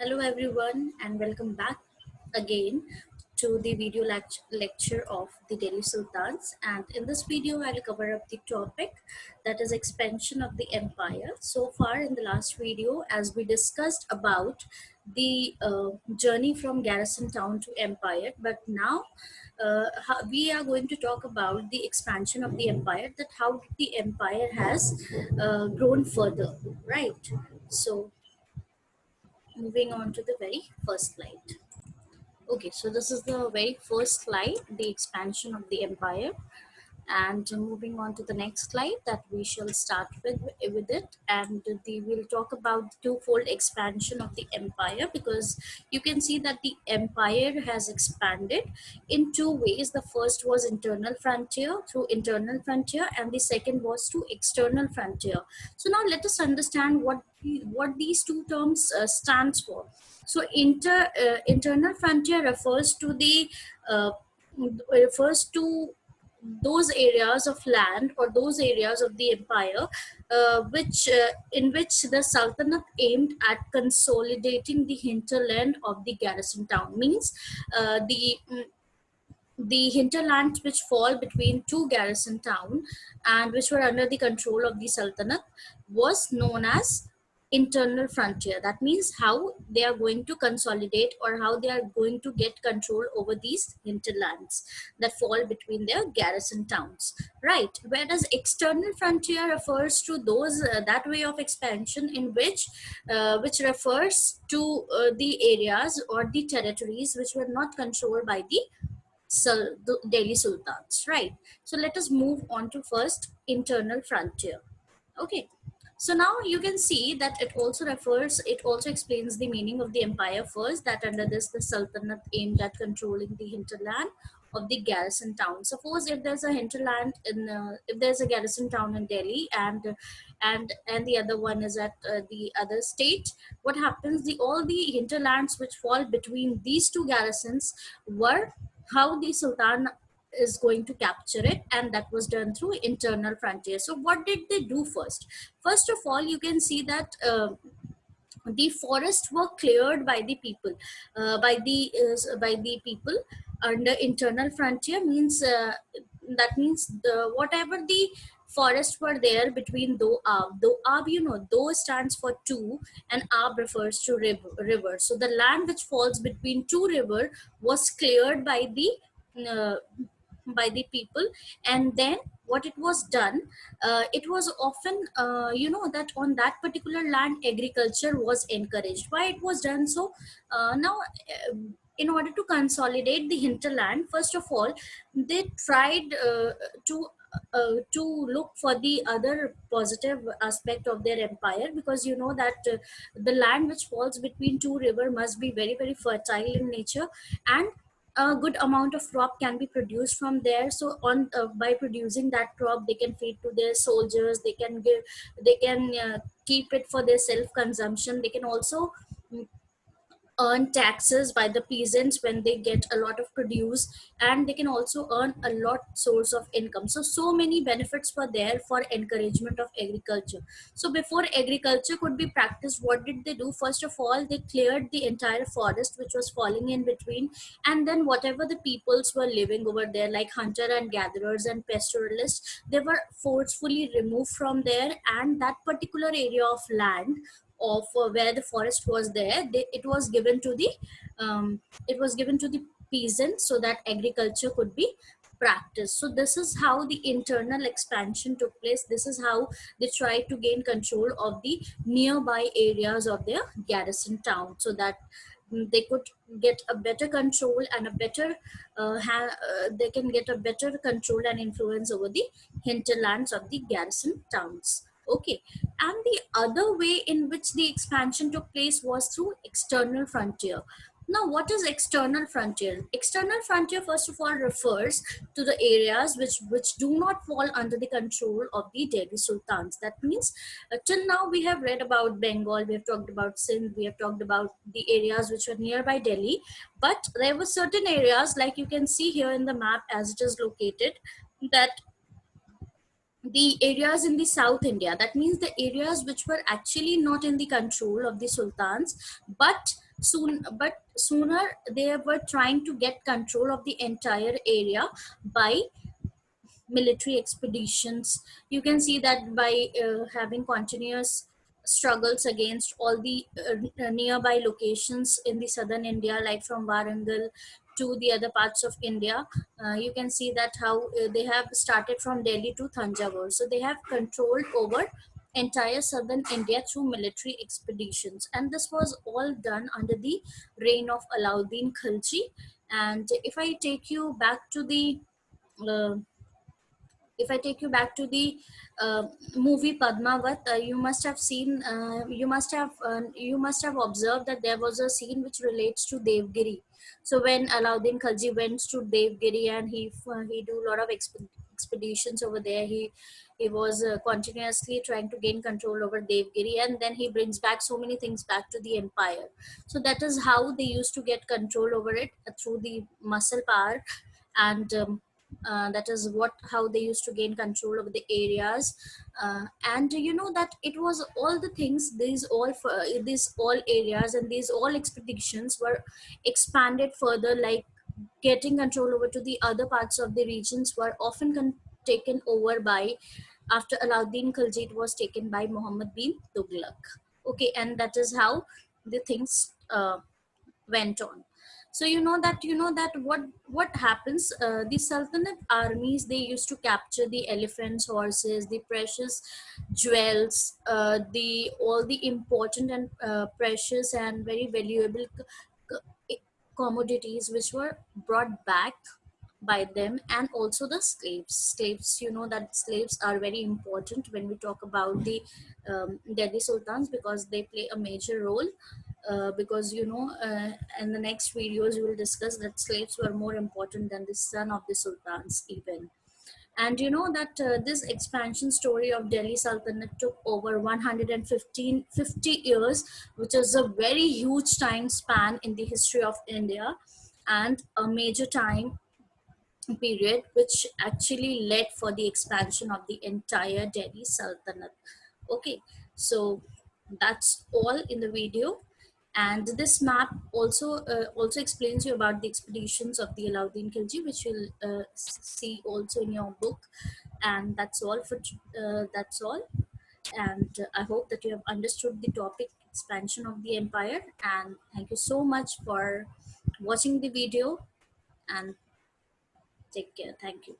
Hello everyone and welcome back again to the video lecture of the Delhi Sultans, and in this video I'll cover up the topic that is expansion of the empire. So far in the last video, as we discussed about the journey from garrison town to empire, but now we are going to talk about the expansion of the empire, that how the empire has grown further, right? So moving on to the very first slide. Okay, so this is the very first slide, the expansion of the empire. And moving on to the next slide that we shall start with it, and we'll talk about the twofold expansion of the empire, because you can see that the empire has expanded in two ways. The first was internal frontier, through internal frontier, and the second was to external frontier. So now let us understand what these two terms stands for. So internal frontier uh, refers to those areas of land or those areas of the empire which in which the sultanate aimed at consolidating the hinterland of the garrison town. Means the hinterlands which fall between two garrison town and which were under the control of the sultanate was known as internal frontier. That means how they are going to consolidate or how they are going to get control over these hinterlands that fall between their garrison towns, right? Whereas external frontier refers to those that way of expansion in which refers to the areas or the territories which were not controlled by the Delhi Sultans, right? So let us move on to first internal frontier. Okay. So now you can see that it also explains the meaning of the empire first, that under this the Sultanate aimed at controlling the hinterland of the garrison town. Suppose if there's a hinterland if there's a garrison town in Delhi, and the other one is at the other state, what happens? The all the hinterlands which fall between these two garrisons were how the Sultan is going to capture it, and that was done through internal frontier. So what did they do first? First of all, you can see that the forests were cleared by the people, by the people under internal frontier. Means that means the whatever the forests were there between do ab, do stands for two, and ab refers to river. So the land which falls between two river was cleared uh, by the people. And then what it was done, it was often that on that particular land agriculture was encouraged. Why it was done so? Now in order to consolidate the hinterland, first of all they tried to look for the other positive aspect of their empire, because you know that the land which falls between two river must be very very fertile in nature, and a good amount of crop can be produced from there. So on by producing that crop, they can feed to their soldiers, they can keep it for their self consumption. They can also mm, earn taxes by the peasants when they get a lot of produce, and they can also earn a lot source of income. So many benefits were there for encouragement of agriculture. So before agriculture could be practiced, what did they do? First of all, they cleared the entire forest which was falling in between, and then whatever the peoples were living over there, like hunter and gatherers and pastoralists, they were forcefully removed from there, and that particular area of land of where the forest was there, it was given to the um, it was given to the peasants so that agriculture could be practiced. So this is how the internal expansion took place. This is how they tried to gain control of the nearby areas of their garrison town, so that they could get a better control and a better they can get a better control and influence over the hinterlands of the garrison towns. Okay. And the other way in which the expansion took place was through external frontier. Now, what is external frontier? External frontier, first of all, refers to the areas which do not fall under the control of the Delhi Sultans. That means, till now we have read about Bengal, we have talked about Sindh, we have talked about the areas which were nearby Delhi, but there were certain areas, like you can see here in the map as it is located, that the areas in the South India, that means the areas which were actually not in the control of the sultans, but Sooner they were trying to get control of the entire area by military expeditions. You can see that by having continuous struggles against all the nearby locations in the southern India, like from Warangal to the other parts of India. You can see that how they have started from Delhi to Thanjavur. So they have controlled over entire southern India through military expeditions, and this was all done under the reign of Alauddin Khilji. And uh, if I take you back to the movie Padmavat, you must have observed that there was a scene which relates to Devgiri. So when Alauddin Khalji went to Devgiri and he do a lot of expeditions over there, he was continuously trying to gain control over Devgiri, and then he brings back so many things back to the empire. So that is how they used to get control over it, through the muscle power. And that is what how they used to gain control over the areas. And you know that it was all the things, these all areas and these all expeditions were expanded further, like getting control over to the other parts of the regions were often taken over by, after Alauddin Khilji, it was taken by Muhammad bin Tughlaq. Okay, and that is how the things went on. So you know that what happens, the Sultanate armies, they used to capture the elephants, horses, the precious jewels, the all the important and precious and very valuable commodities which were brought back by them, and also the slaves. You know that slaves are very important when we talk about the Delhi sultans, because they play a major role. Because in the next videos we will discuss that slaves were more important than the son of the sultans even. And you know that this expansion story of Delhi Sultanate took over 150 years, which is a very huge time span in the history of India, and a major time period which actually led for the expansion of the entire Delhi Sultanate. Okay, so that's all in the video. And this map also explains you about the expeditions of the Alauddin Khilji, which you'll see also in your book. And that's all. And I hope that you have understood the topic expansion of the empire. And thank you so much for watching the video, and take care. Thank you.